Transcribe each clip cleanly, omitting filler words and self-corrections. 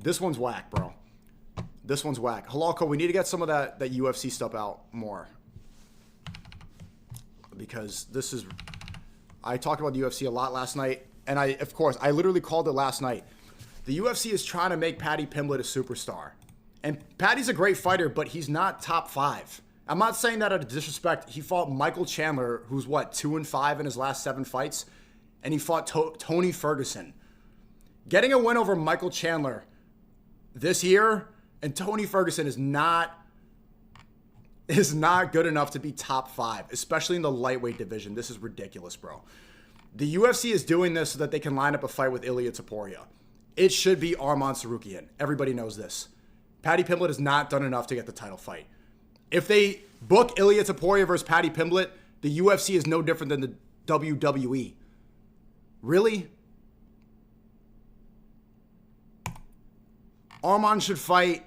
This one's whack, bro. This one's whack. Halalko, we need to get some of that UFC stuff out more. Because this is... I talked about the UFC a lot last night. And of course, I literally called it last night. The UFC is trying to make Paddy Pimblett a superstar. And Paddy's a great fighter, but he's not top 5. I'm not saying that out of disrespect. He fought Michael Chandler, who's what, 2-5 in his last 7 fights? And he fought Tony Ferguson. Getting a win over Michael Chandler this year and Tony Ferguson is not good enough to be top 5, especially in the lightweight division. This is ridiculous, bro. The UFC is doing this so that they can line up a fight with Ilia Topuria. It should be Arman Tsarukyan. Everybody knows this. Paddy Pimblett has not done enough to get the title fight. If they book Ilia Topuria versus Paddy Pimblett, the UFC is no different than the WWE. Really? Arman should fight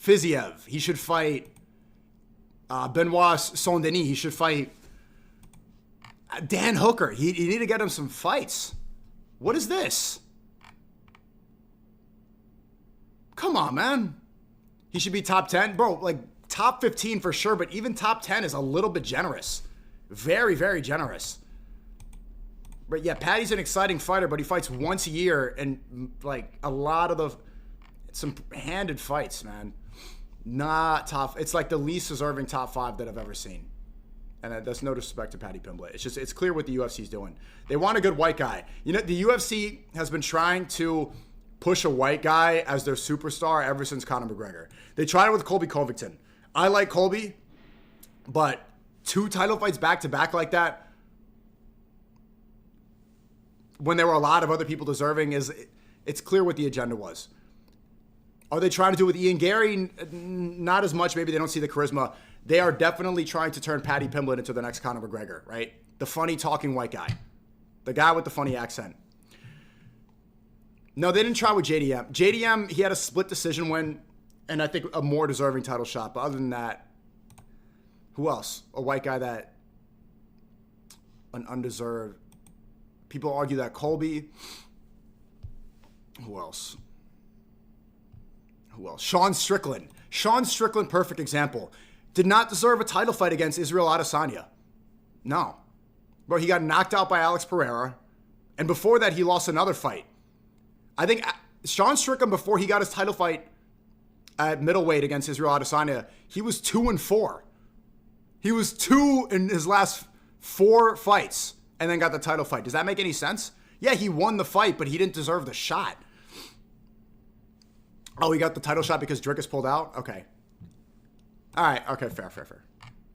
Fiziev. He should fight Benoit Saint-Denis. He should fight Dan Hooker. You need to get him some fights. What is this? Come on, man. He should be top 10. Bro, like top 15 for sure, but even top 10 is a little bit generous. Very, very generous. But yeah, Paddy's an exciting fighter, but he fights once a year and like a lot of some handed fights, man. Not top. It's like the least deserving top 5 that I've ever seen. And that's no disrespect to Paddy Pimblett. It's clear what the UFC is doing. They want a good white guy. You know, the UFC has been trying to push a white guy as their superstar ever since Conor McGregor. They tried it with Colby Covington. I like Colby, but 2 title fights back-to-back like that, when there were a lot of other people deserving, it's clear what the agenda was. Are they trying to do it with Ian Gary? Not as much. Maybe they don't see the charisma. They are definitely trying to turn Paddy Pimblett into the next Conor McGregor, right? The funny talking white guy. The guy with the funny accent. No, they didn't try with JDM. JDM, he had a split decision win, and I think a more deserving title shot. But other than that, who else? A white guy that, an undeserved. People argue that Colby. Who else? Who else? Sean Strickland. Sean Strickland, perfect example. Did not deserve a title fight against Israel Adesanya. No. Bro, he got knocked out by Alex Pereira. And before that, he lost another fight. I think Sean Strickland, before he got his title fight at middleweight against Israel Adesanya, he was 2-4. He was 2 in his last 4 fights and then got the title fight. Does that make any sense? Yeah, he won the fight, but he didn't deserve the shot. Oh, he got the title shot because Dricus pulled out? Okay. All right. Okay, fair.